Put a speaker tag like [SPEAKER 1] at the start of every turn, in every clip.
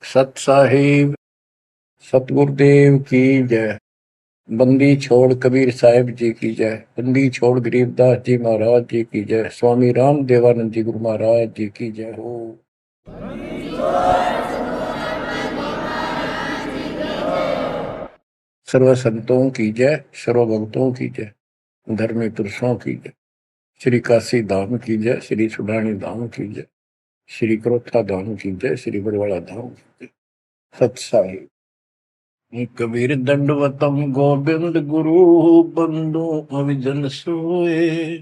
[SPEAKER 1] सत साहिब सतगुरुदेव की जय। बंदी छोड़ कबीर साहिब जी की जय। बंदी छोड़ गरीबदास जी महाराज जी की जय। स्वामी राम देवानंद जी गुरु महाराज जी की जय हो। सर्व संतों की जय, सर्व भक्तों की जय, धर्मी पुरुषों की जय। श्री काशी धाम की जय, श्री सुडानी धाम की जय, श्री क्रोथा धाम की जय, श्री बरवाड़ा धाम की जय। सत साहिब कबीर दंडवतम गोविंद गुरु बंदो अविजन सोए।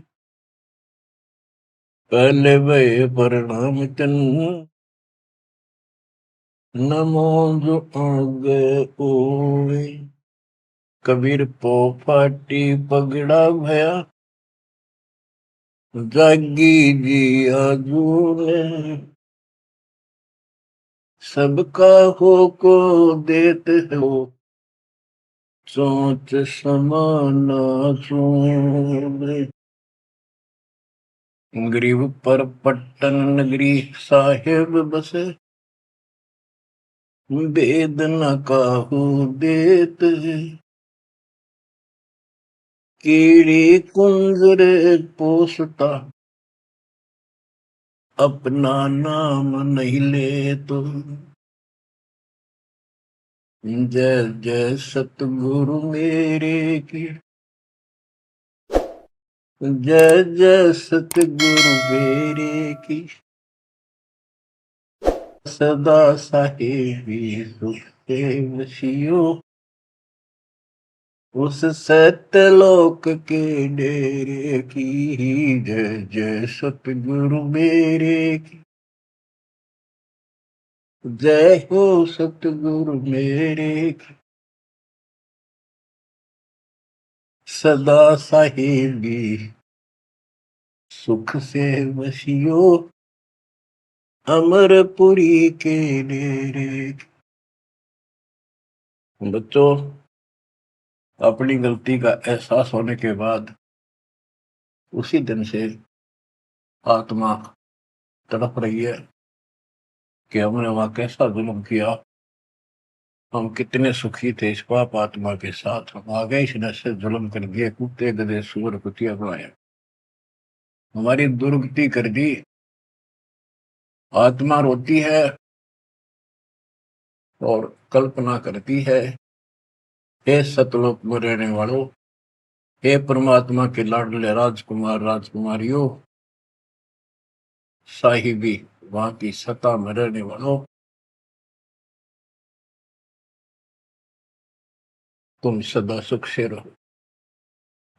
[SPEAKER 1] पहले भय प्रणाम तन नमो जो आगे ओए। कबीर पो फाटी पगड़ा भया जागी जी आजूने। सबका हो को देते हो सोच समाना सोए। गरीब पर पट्टन नगरी साहेब बसे वेद न काहू देत। कीड़ी कुंजर पोसता अपना नाम नहीं ले तो। जय जय सतगुरु मेरे की जय जय सतगुरु मेरे की। सदा साहेबी सुख से वशियो उस सत्यलोक के डेरे की। जय जय सतगुरु मेरे की जय हो सतगुरु मेरे की। सदा साहेबी सुख से वशियो अमरपुरी के डेरे। बच्चों, अपनी गलती का एहसास होने के बाद उसी दिन से आत्मा तड़प रही है कि हमने वहां कैसा जुल्म किया। हम कितने सुखी थे इस पाप आत्मा के साथ, हम आगे इस नशे से जुल्म कर दिए, कुत्ते गधे सूअर कुतिया बनाया, हमारी दुर्गति कर दी। आत्मा रोती है और कल्पना करती है, हे सतलोक में रहने वालों, हे परमात्मा के लाडले राजकुमार राजकुमारियों, साहिबी वहां की सत्ता में रहने वालों, तुम सदा सुख से रहो।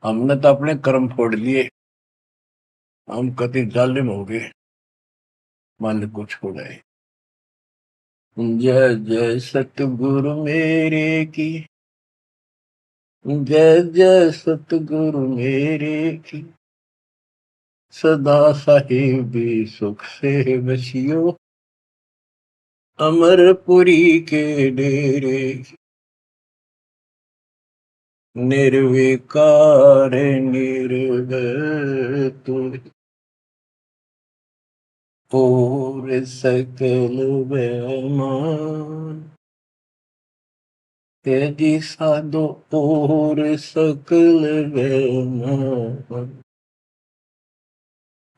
[SPEAKER 1] हमने तो अपने कर्म फोड़ लिए, हम कति जालिम हो गए, मालिक को छोड़ाए। जय जय सतगुरु मेरे की जय जय सतगुरु मेरे की। सदा साहिबी सुख से बसियो अमरपुरी के डेरे। निर्विकार निर्भय तू और सकल बेमान। तेजी साधो और सकल बेमान।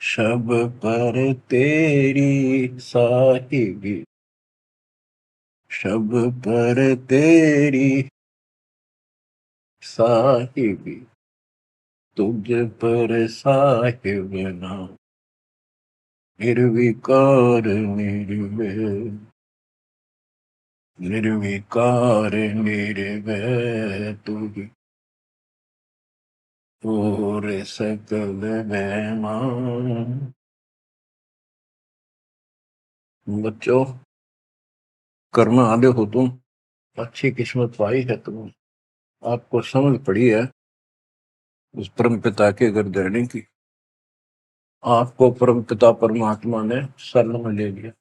[SPEAKER 1] शब पर तेरी साहिबी शब पर तेरी साहिबी तुझ पर साहिब नाम। निर्विकार निर्भय निर्विकार निर्भय तुझ और सकल बेमान। बच्चों, कर्म आदि हो तुम, अच्छी किस्मत पाई है तुम, आपको समझ पड़ी है उस परम पिता के घर रहने की। आपको परम पिता परमात्मा ने शरण में ले लिया।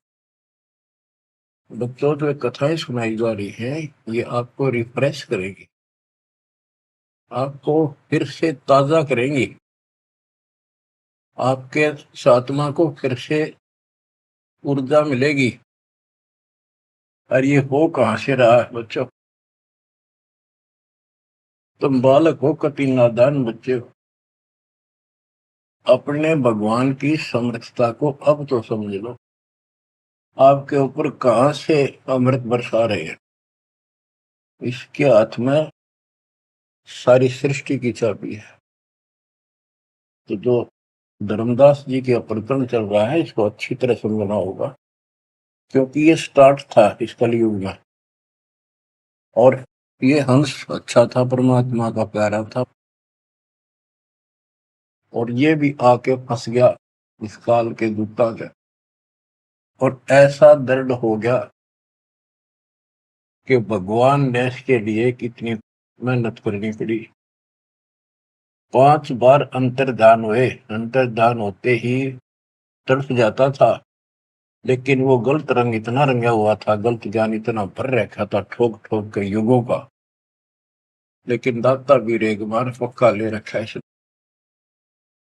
[SPEAKER 1] बच्चों, जो कथाएं सुनाई जा रही हैं ये आपको रिफ्रेश करेगी, आपको फिर से ताजा करेंगी, आपके आत्मा को फिर से ऊर्जा मिलेगी। और ये हो कहाँ से रहा है बच्चों? तुम बालक हो, कति नादान बच्चे हो। अपने भगवान की समर्थता को अब तो समझ लो। आपके ऊपर कहां से अमृत बरसा रहे हैं? इसके हाथ में सारी सृष्टि की चाबी है। तो जो धर्मदास जी के प्रकरण चल रहा है, इसको अच्छी तरह समझना होगा, क्योंकि ये स्टार्ट था इस कलयुग में। और ये हंस अच्छा था, परमात्मा का प्यारा था, और ये भी आके फंस गया इस काल के दूता के। और ऐसा दर्द हो गया कि भगवान ने इसके लिए कितनी मेहनत करनी पड़ी। 5 बार अंतर्धान हुए, अंतर्धान होते ही तड़प जाता था, लेकिन वो गलत रंग इतना रंगा हुआ था, गलत ज्ञान इतना भर रखा था ठोक ठोक के युगों का। लेकिन दाता भी एक बार पक्का ले रखा है,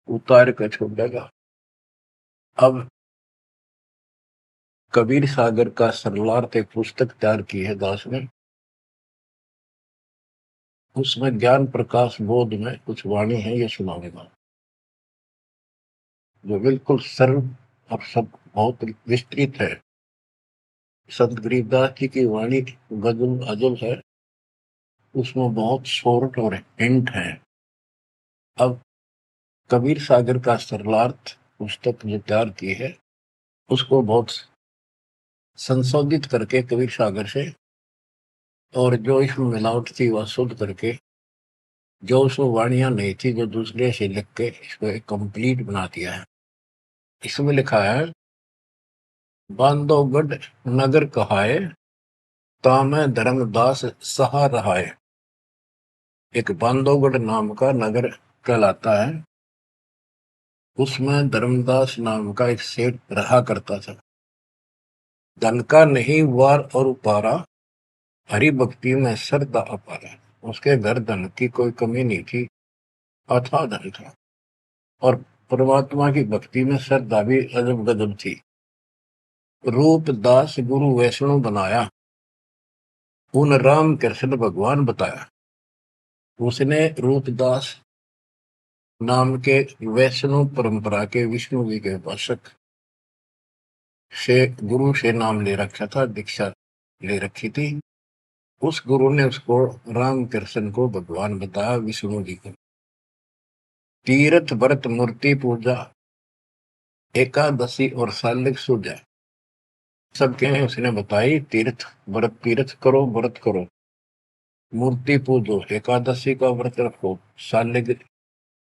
[SPEAKER 1] उतार कर छोड़ेगा। अब कबीर सागर का सरलार्थ एक पुस्तक तैयार की है दास ने। उसमें ज्ञान प्रकाश बोध में कुछ वाणी है, ये सुनाऊंगा, जो बिल्कुल सरल और सब बहुत विस्तृत है। संत गरीबदास जी की वाणी गजल अजल है, उसमें बहुत शॉर्ट और हिंट है। अब कबीर सागर का सरलार्थ पुस्तक जो तैयार की है, उसको बहुत संशोधित करके कबीर सागर से, और जो इसमें मिलावट थी वह शुद्ध करके, जो उसमें वाणियां नहीं थी जो दूसरे से लिख के इसको एक कंप्लीट बना दिया है। इसमें लिखा है, बांधवगढ़ नगर कहाए, तामे धर्मदास सहा रहाए। एक बांधवगढ़ नाम का नगर कहलाता है, उसमें धर्मदास नाम का एक सेठ रहा करता था। धन का नहीं वार और उपारा, हरि भक्ति में श्रद्धा अपारा। उसके घर धन की कोई कमी नहीं थी, अथाह धन था, और परमात्मा की भक्ति में श्रद्धा भी अजब गजब थी। रूप दास गुरु वैष्णव बनाया, उन राम कृष्ण भगवान बताया। उसने रूपदास नाम के वैष्णव परंपरा के विष्णु जी के उपासक से गुरु से नाम ले रखा था, दीक्षा ले रखी थी। उस गुरु ने उसको राम कृष्ण को भगवान बताया, विष्णु जी को। तीर्थ व्रत मूर्ति पूजा, एकादशी और सालिक सूजा सबके उसने बताई। तीर्थ व्रत, तीर्थ करो, व्रत करो, मूर्ति पूजो, एकादशी का व्रत रखो, सालिक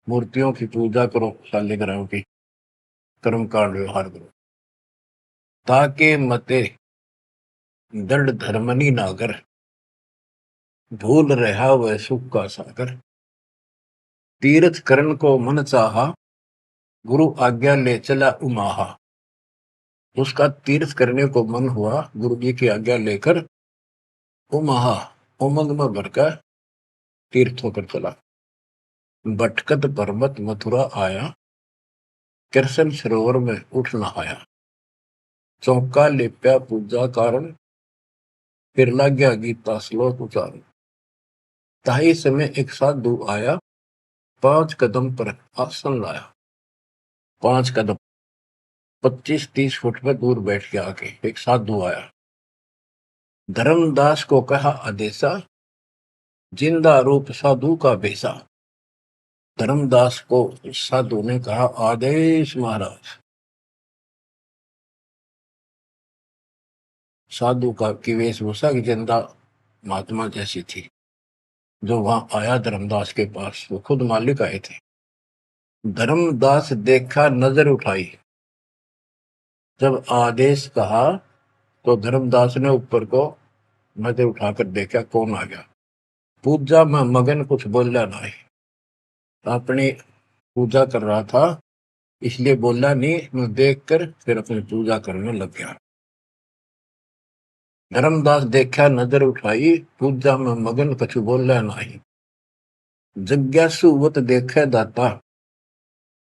[SPEAKER 1] मूर्तियों की पूजा करो, सालिग्राम की कर्म कांड व्यवहार करो, ताके मते दृढ़ धर्मनी नागर, भूल रहा वह सुख का सागर। तीर्थ करण को मन चाहा, गुरु आज्ञा ले चला उमाहा। उसका तीर्थ करने को मन हुआ, गुरु जी की आज्ञा लेकर उमाहा, उमंग में भरकर तीर्थ होकर चला। भटकत पर्वत मथुरा आया, कृष्ण सरोवर में उठ नहाया। चौका लेप्या पूजा कारण, फिर लग गया गीता श्लोक उचारण। ताही समय एक साधु आया, 5 कदम पर आसन लाया। 5 कदम 25-30 फुट पर दूर बैठ के आके एक साधु आया। धर्मदास को कहा आदेशा, जिंदा रूप साधु का बेसा। धर्मदास को साधु ने कहा, आदेश महाराज। साधु का की वेशभूषा की जिंदा महात्मा जैसी थी। जो वहां आया धर्मदास के पास, वो खुद मालिक आए थे। धर्मदास देखा, नजर उठाई। जब आदेश कहा तो धर्मदास ने ऊपर को नजर उठाकर देखा, कौन आ गया। पूजा में मगन, कुछ बोला नहीं, अपनी पूजा कर रहा था, इसलिए बोला नहीं। मैं देखकर फिर अपनी पूजा करने लग गया। धर्मदास देखा, नजर उठाई, पूजा में मगन, कछु बोला नहीं। जिज्ञासुवत देखे दाता,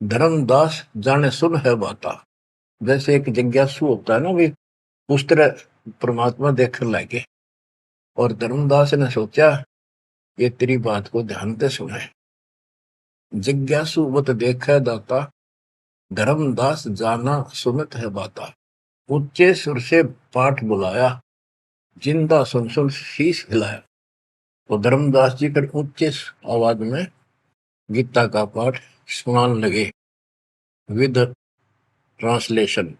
[SPEAKER 1] धर्मदास जाने सुन है बाता। जैसे एक जिज्ञासु होता है ना, भी उस तरह परमात्मा देखने लगे और धर्मदास ने सोचा ये तेरी बात को ध्यान से सुने। जिज्ञासु मत देखै दाता, धर्मदास जाना सुनत है बाता। ऊंचे सुर से पाठ बुलाया, जिंदा सुन सुन शीश हिलाया। तो धर्मदास जी फिर ऊंचे आवाज में गीता का पाठ सुनाने लगे विद ट्रांसलेशन।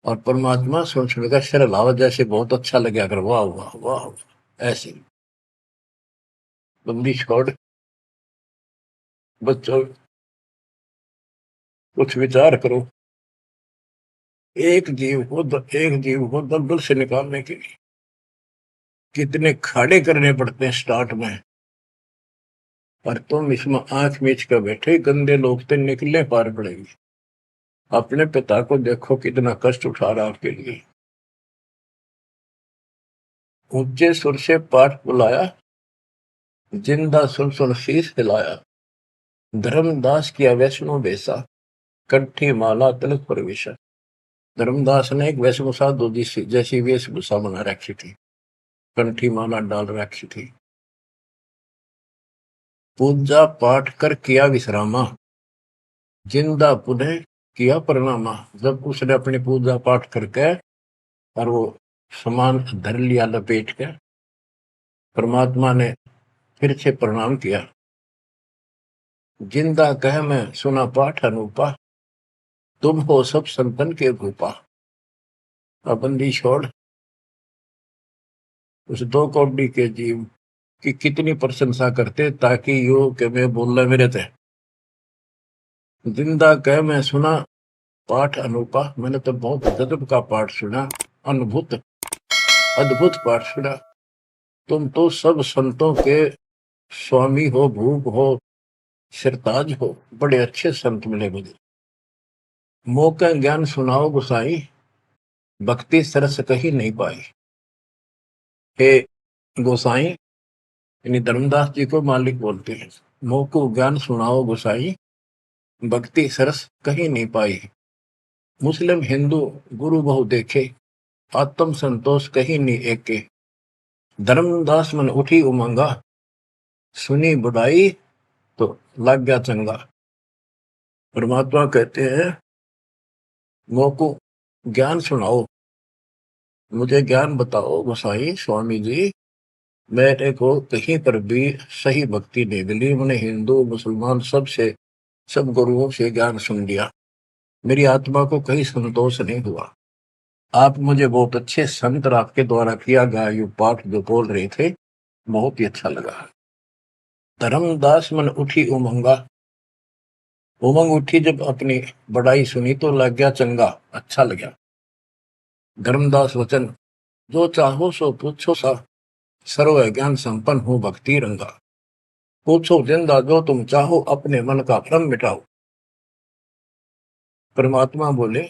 [SPEAKER 1] और परमात्मा सुन सुनकर सिर हिलावा, जैसे बहुत अच्छा लगे, कर वाह वाह वाह ऐसे। बंदी छोड़ बच्चों, कुछ विचार करो। एक जीव को दलदल से निकालने के लिए कितने खाड़े करने पड़ते हैं स्टार्ट में। पर तुम इसमें आंख मीच कर बैठे, गंदे लोग तो निकले पार पड़ेगी। अपने पिता को देखो कितना कष्ट उठा रहा आपके लिए। ऊंचे सुर से पाठ बुलाया, जिंदा सुन सुन शीश हिलाया। धर्मदास किया वैष्णो बेसा, कंठी माला तिलक प्रवेशा। धर्मदास ने एक वेशभूषा दूधी जैसी वेशभूषा बना रखी थी, कंठी माला डाल रखी थी। पूजा पाठ कर किया विश्रामा, जिंदा पुनः किया प्रणामा। जब उसने अपनी पूजा पाठ करके और वो सामान धर लिया लपेट के, परमात्मा ने फिर से प्रणाम किया। जिंदा कह मैं सुना पाठ अनूपा, तुम हो सब संतन के भूपा। बंदी छोड़ उस 2 कौड़ी के जीव की कितनी प्रशंसा करते, ताकि यो के मैं बोलना मेरे थे। जिंदा कह मैं सुना पाठ अनूपा, मैंने तो बहुत गजब का पाठ सुना, अद्भुत अद्भुत पाठ सुना। तुम तो सब संतों के स्वामी हो, भूप हो, सिरताज हो, बड़े अच्छे संत मिले मुझे। मौका ज्ञान सुनाओ गुसाई, भक्ति सरस कहीं नहीं पाई। हे गोसाई, यानी धर्मदास जी को मालिक बोलते हैं, मोको ज्ञान सुनाओ गोसाई, भक्ति सरस कहीं नहीं पाई। मुस्लिम हिंदू गुरु बहु देखे, आत्म संतोष कहीं नहीं एके। धर्मदास मन उठी उमंगा, सुनी बुढ़ाई तो लग गया चंगा। परमात्मा कहते हैं मोको ज्ञान सुनाओ, मुझे ज्ञान बताओ गोसाई स्वामी जी। मेरे को कहीं पर भी सही भक्ति नहीं मिली। मैंने हिंदू मुसलमान सब गुरुओं से ज्ञान सुन लिया, मेरी आत्मा को कहीं संतोष नहीं हुआ। आप मुझे बहुत अच्छे संत आपके द्वारा किया गया ये पाठ जो बोल रहे थे, बहुत ही अच्छा लगा। धर्मदास मन उठी उमंगा, उमंग उठी जब अपनी बड़ाई सुनी तो लग गया चंगा, अच्छा लगा। धर्मदास वचन, जो चाहो सो पूछो सा, सर्व ज्ञान संपन्न हो भक्ति रंगा। पूछो जिंदा जो तुम चाहो, अपने मन का भ्रम मिटाओ। परमात्मा बोले,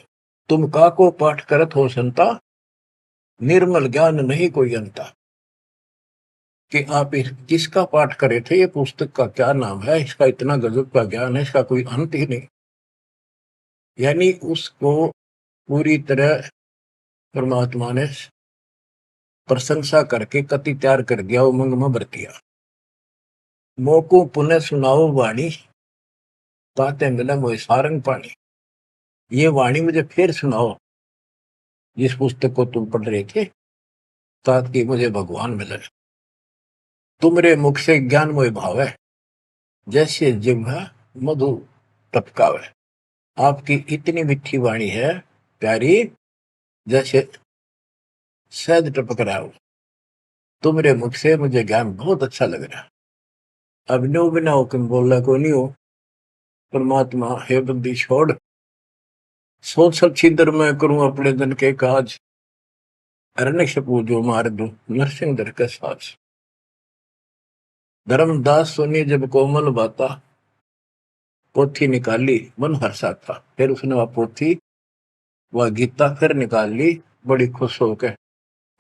[SPEAKER 1] तुम का को पाठ करत हो संता, निर्मल ज्ञान नहीं कोई अंता। कि आप किसका पाठ करे थे, ये पुस्तक का क्या नाम है, इसका इतना गजब का ज्ञान है, इसका कोई अंत ही नहीं। यानी उसको पूरी तरह परमात्मा ने प्रशंसा करके कति तैयार कर दिया, उमंग में भर दिया। मोको पुनः सुनाओ वाणी, ताते मिला मोह सारंग पानी। ये वाणी मुझे फिर सुनाओ, जिस पुस्तक को तुम पढ़ रहे थे, ताकि मुझे भगवान मिले। तुमरे मुख से ज्ञान मोह भावे, जैसे जिह्वा मधु टपकावे। आपकी इतनी मीठी वाणी है प्यारी, जैसे शहद टपक रहा हो। तुमरे मुख से मुझे ज्ञान बहुत अच्छा लग रहा। अब नो बिना हुक्म बोलना को नहीं हो। परमात्मा हे बंदी छोड़, सोच सब छिद्र में करूं अपने दिन के काज, अरण्य पूजो मार दो नरसिंह दर के साज। धर्मदास सुनी जब कोमल बाता, पोथी निकाली मन हर्षा था। फिर उसने वह पोथी वह गीता फिर निकाल ली, बड़ी खुश होकर।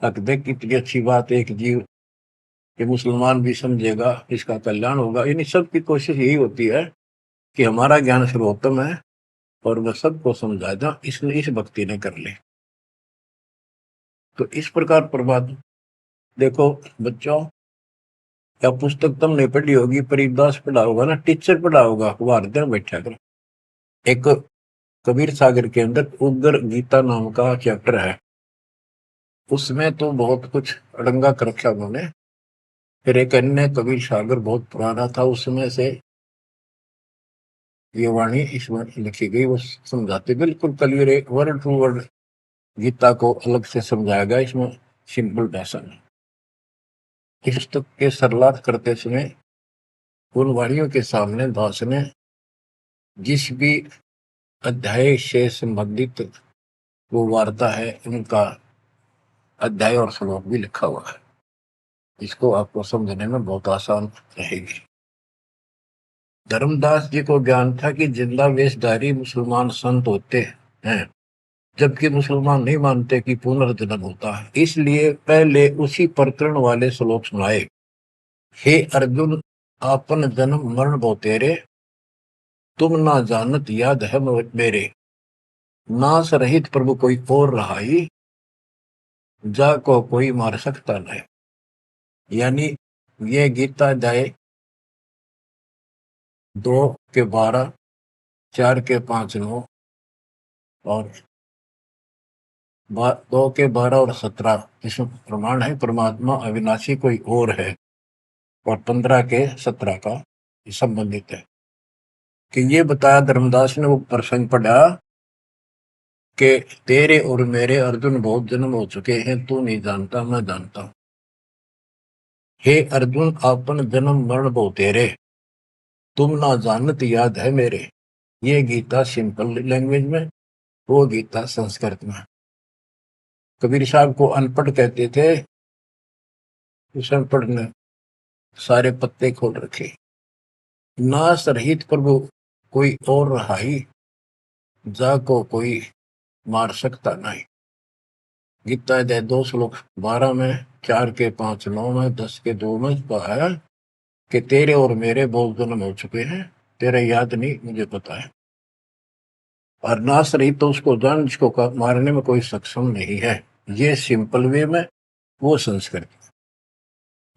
[SPEAKER 1] अब देख कितनी अच्छी बात, एक जीव कि मुसलमान भी समझेगा, इसका कल्याण होगा। यानी सबकी कोशिश यही होती है कि हमारा ज्ञान सर्वोत्तम है और वह सबको समझा दो, इसलिए इस भक्ति ने कर ले। तो इस प्रकार प्रभात देखो बच्चों, या पुस्तक तुमने पढ़ी होगी, परिदास पढ़ा होगा ना, टीचर पढ़ा होगा, वो हर दिन बैठा कर। एक कबीर सागर के अंदर उग्र गीता नाम का चैप्टर है, उसमें तो बहुत कुछ अड़ंगा कर रखा उन्होंने। फिर एक अन्य कबीर सागर बहुत पुराना था, उसमें से ये वाणी इसमें लिखी गई, वो समझाते बिल्कुल clear, word to word Gita को अलग से समझाया गया इसमें, सिंपल भाषा में। इस पुस्तक के सरलार्थ करते समय उन वाणियों के सामने दास ने जिस भी अध्याय से संबंधित वो वार्ता है, उनका अध्याय और श्लोक भी लिखा हुआ है। इसको आपको समझने में बहुत आसान रहेगी। धर्मदास जी को ज्ञान था कि जिंदा वेशधारी मुसलमान संत होते हैं, जबकि मुसलमान नहीं मानते कि पुनर्जन्म होता है। इसलिए पहले उसी प्रकरण वाले श्लोक सुनाए। हे अर्जुन, आपन जन्म मरण भो तेरे, तुम ना जानत याद है मेरे, नाश रहित प्रभु कोई और रहाई, जा को कोई मार सकता नहीं। यानी ये गीता अध्याय 2 के 12, 4 के 5, 9 और 2 के 12 और 17 इसमें प्रमाण है परमात्मा अविनाशी कोई और है, और 15 के 17 का संबंधित है। कि ये बताया धर्मदास ने वो प्रसंग पढ़ा कि तेरे और मेरे अर्जुन बहुत जन्म हो चुके हैं, तू नहीं जानता, मैं जानता हूं। हे अर्जुन, आपन जन्म मरण बहु तेरे, तुम ना जानत याद है मेरे। ये गीता सिंपल लैंग्वेज में, वो गीता संस्कृत में। कबीर साहब को अनपढ़ कहते थे, उस अनपढ़ ने सारे पत्ते खोल रखे। नाश रहित प्रभु कोई और रहाई, जा को कोई मार सकता नहीं। गीता अध्याय 2 श्लोक 12 में, 4 के 5, 9 में, 10 के 2 में कहा कि तेरे और मेरे बहुत जन्म हो चुके हैं, तेरा याद नहीं, मुझे पता है। और नाश रहित तो उसको जान जिसको मारने में कोई सक्षम नहीं है। ये सिंपल वे में, वो संस्कृत।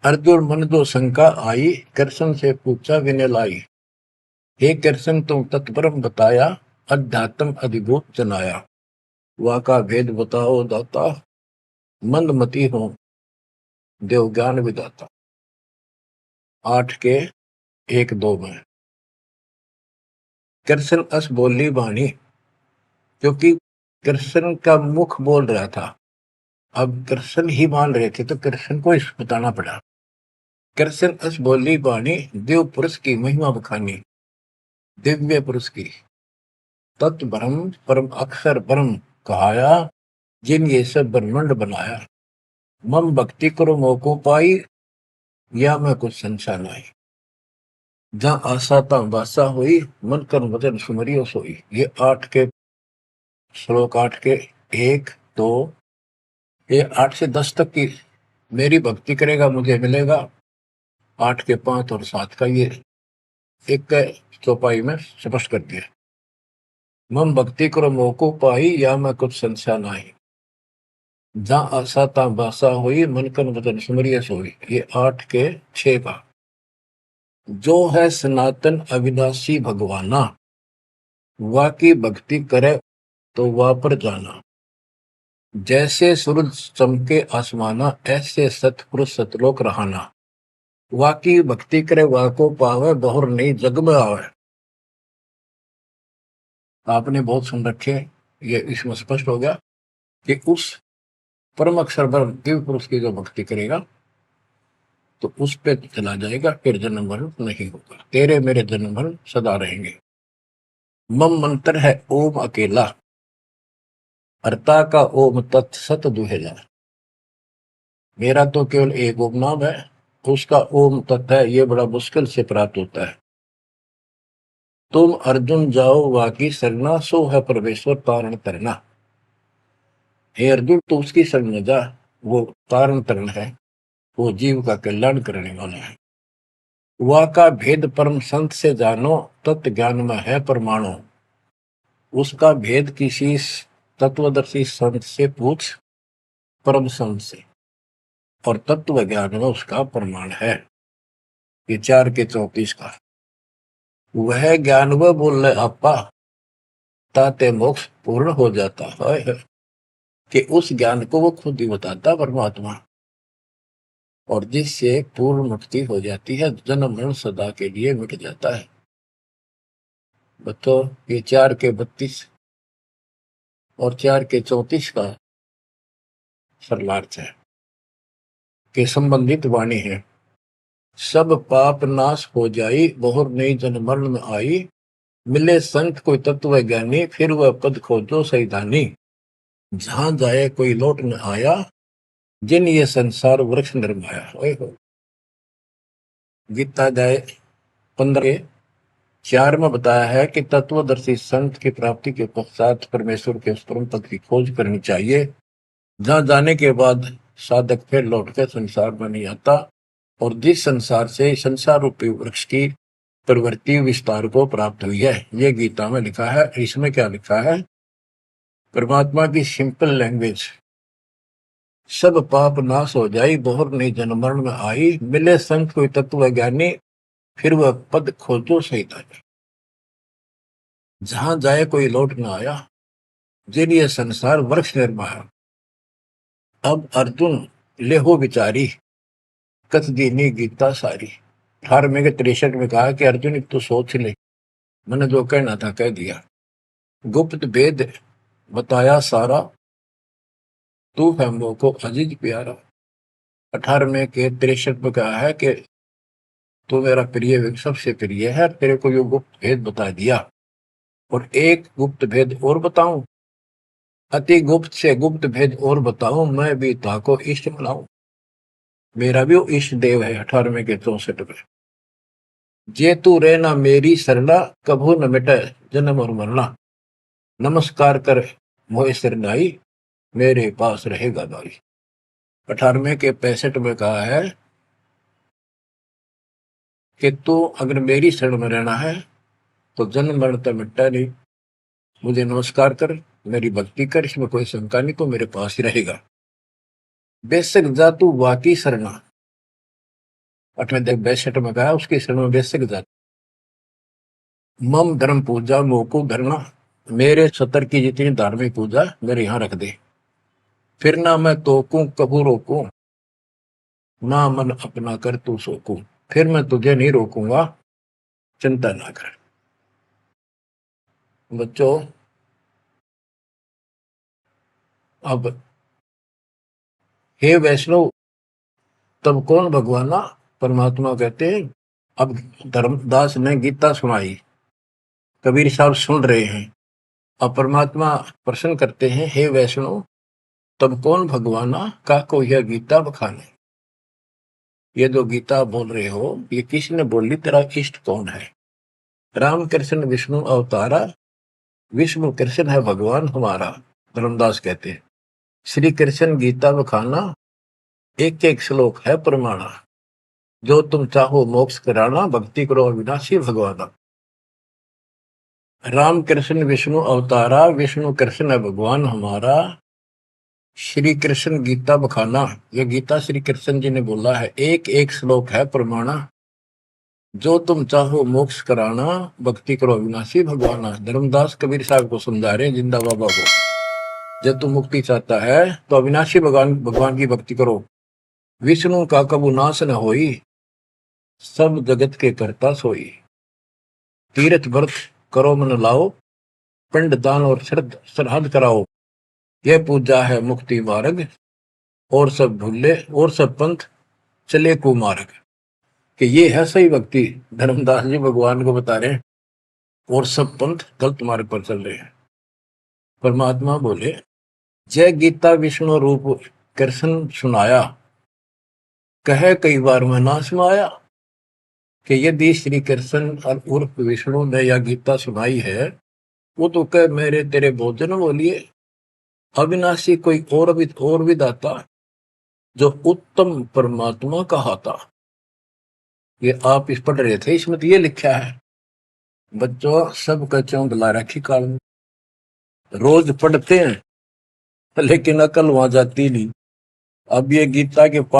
[SPEAKER 1] अर्जुन मन दो शंका आई, कृष्ण से पूछा विनय लाई। हे कृष्ण, तुम तत्परम बताया, अध्यात्म अधिभूत जनाया। वा का भेद बताओ दाता, मंदमती हो देव ज्ञान विदाता। 8 के 1, 2 में। कृष्ण अस बोली बाणी, क्योंकि कृष्ण का मुख बोल रहा था, अब कृष्ण ही मान रहे थे तो कृष्ण को इस बताना पड़ा। कृष्ण अस बोली बाणी, देव पुरुष की महिमा बखानी, दिव्य पुरुष की तत्व ब्रह्म परम अक्षर ब्रह्म कहाया, जिन ये सब ब्रह्मांड बनाया। मम भक्ति करो मोको पाई, या मैं कुछ संशय नहीं। जहां आशा ता बासा हुई, मन कर वचन सुमरियो सोई। ये 8 के 1, 2, ये 8 से 10 तक की मेरी भक्ति करेगा मुझे मिलेगा। 8 के 5 और 7 का ये एक चौपाई में स्पष्ट कर दिया। मम भक्ति करो मोको पाई, या मैं कुछ संशय नहीं। जहां आशा ता बासा हुई, मन कर वचन सुमरियो सोई। ये 8 के 6 का। जो है सनातन अविनाशी भगवाना, वाकी भक्ति करे तो वह पर जाना। जैसे सूरज चमके आसमाना, ऐसे सतपुरुष सतलोक रहाना। वाकी भक्ति करे वाको पावे, बहुर नहीं जग में आवे। आपने बहुत सुन रखे, ये इसमें स्पष्ट हो गया कि उस परम अक्षर ब्रह्म दिव्य पुरुष की जो भक्ति करेगा तो उस पे चला जाएगा, फिर जन्म मरण नहीं होगा। तेरे मेरे जन्म मरण सदा रहेंगे। मम मंत्र है ओम अकेला, अर्ता का ओम तत् सत दुहेला। मेरा तो केवल एक ओम नाम है, उसका ओम तत् है, ये बड़ा मुश्किल से प्राप्त होता है। तुम अर्जुन जाओ वाकी सरना, सो है परमेश्वर तारण तरना। हे अर्जुन, तो उसकी शरण में जा, वो तारण तरण है, वो जीव का कल्याण करने वाला है। वह का भेद परम संत से जानो, तत्व ज्ञान में है परमाणु। उसका भेद किसी तत्वदर्शी संत से पूछ, परम संत से, और तत्व ज्ञान में उसका प्रमाण है। ये 4 के 34 का वह ज्ञान वह बोल रहे आपा ताते मोक्ष पूर्ण हो जाता है, कि उस ज्ञान को वो खुद ही बताता परमात्मा, और जिससे पूर्ण मुक्ति हो जाती है, जन्म मरण सदा के लिए मिट जाता है। बच्चों ये 4 के 32 और 4 के 34 का सरलार्थ है कि संबंधित वाणी है। सब पाप नाश हो जाई, बहुर नई जन्म मरण में आई, मिले संत कोई तत्व ज्ञानी, फिर वह पद खोजो सैधानी, जहां जाए कोई लौट न आया, जिन ये संसार वृक्ष निर्माया। ओए हो। गीता अध्याय 15:4 में बताया है कि तत्वदर्शी संत की प्राप्ति के पश्चात परमेश्वर के परम पद की खोज करनी चाहिए, जहां जाने के बाद साधक फिर लौटकर संसार में नहीं आता, और जिस संसार से संसार रूपी वृक्ष की प्रवृत्ति विस्तार को प्राप्त हुई है। ये गीता में लिखा है। इसमें क्या लिखा है? परमात्मा की सिंपल लैंग्वेज, सब पाप नाश हो जाई, बहुर नहीं जन्म मरण में आई, मिले संत कोई तत्व ज्ञानी, फिर वह पद खोजो सैतानी, जहां जाए कोई लौट न आया, जिन ये संसार वृक्ष निर्माया। अब अर्जुन लेहो विचारी, कथ दीनी गीता सारी। 18वें के 63 में कहा कि अर्जुन एक तो सोच ले, मैंने जो कहना था कह दिया, गुप्त भेद बताया सारा, तू है मोह को अजीज प्यारा। 18वें के 63 में कहा है कि तू मेरा प्रिय सबसे प्रिय है, तेरे को यो गुप्त भेद बता दिया। और एक गुप्त भेद और बताऊं, अति गुप्त से गुप्त भेद और बताऊं, मैं भी ताको इष्ट बनाऊं। मेरा भी वो इष्ट देव है। 18वें के 64 में, जे तू रहना मेरी सरना, कभू न मिटे जन्म और मरना, नमस्कार कर मोहे सिरनाई, मेरे पास रहेगा भाई। 18वें के 65 में कहा है कि तू अगर मेरी शरण में रहना है तो जन्म मरण तो मिटता नहीं, मुझे नमस्कार कर, मेरी भक्ति कर, इसमें कोई शंका नहीं, तो मेरे पास ही रहेगा। बेशक जा तू वाकी शरणा, 68 में कहा उसकी शरण में बेशक जा। मम धर्म पूजा मोको धरना, मेरे सतर की जितनी धार्मिक पूजा मेरे यहाँ रख दे, फिर ना मैं तोकू कबू रोकू, ना मन अपना कर तू सोकू, फिर मैं तुझे नहीं रोकूंगा, चिंता ना कर। बच्चों अब हे वैष्णव, तब कौन भगवाना? परमात्मा कहते हैं। अब धर्मदास ने गीता सुनाई, कबीर साहब सुन रहे हैं। अब परमात्मा प्रश्न करते हैं, हे वैष्णव तब कौन भगवाना, का को यह गीता बखाने। ये जो गीता बोल रहे हो ये किसने बोली, तेरा इष्ट कौन है? राम कृष्ण विष्णु अवतारा, विष्णु कृष्ण है भगवान हमारा। धर्मदास कहते हैं श्री कृष्ण गीता बखाना, एक एक श्लोक है प्रमाणा, जो तुम चाहो मोक्ष कराना, भक्ति करो अविनाशी भगवाना। राम कृष्ण विष्णु अवतारा, विष्णु कृष्ण है भगवान हमारा, श्री कृष्ण गीता बखाना, ये गीता श्री कृष्ण जी ने बोला है, एक एक श्लोक है प्रमाणा, जो तुम चाहो मोक्ष कराना, भक्ति करो अविनाशी भगवाना। धर्मदास कबीर साहब को समझा रहे हैं, जिंदा बाबा को, जब तुम मुक्ति चाहता है तो अविनाशी भगवान की भक्ति करो। विष्णु का कबू नाश न होई, सब जगत के करता सोई, तीर्थ व्रत करो मन लाओ, पिंड दान और श्राद्ध कराओ, यह पूजा है मुक्ति मार्ग, और सब भूले और सब पंथ चले कुमार्ग। कि ये है सही भक्ति, धर्मदास जी भगवान को बता रहे हैं, और सब पंथ गलत मार्ग पर चल रहे हैं। परमात्मा बोले, जय गीता विष्णु रूप कृष्ण सुनाया, कहे कई बार मैं ना सुनाया। कि यदि श्री कृष्ण और उर्फ विष्णु ने यह गीता सुनाई है, वो तो कह मेरे तेरे भोजन बोलिए, अविनाशी कोई और भी दाता, जो उत्तम परमात्मा कहा था। ये आप इस पढ़ रहे थे, इसमें तो ये लिखा है। बच्चों सब कच्चों बुला रखी काल, रोज पढ़ते हैं लेकिन अकल वहां जाती नहीं। अब ये गीता के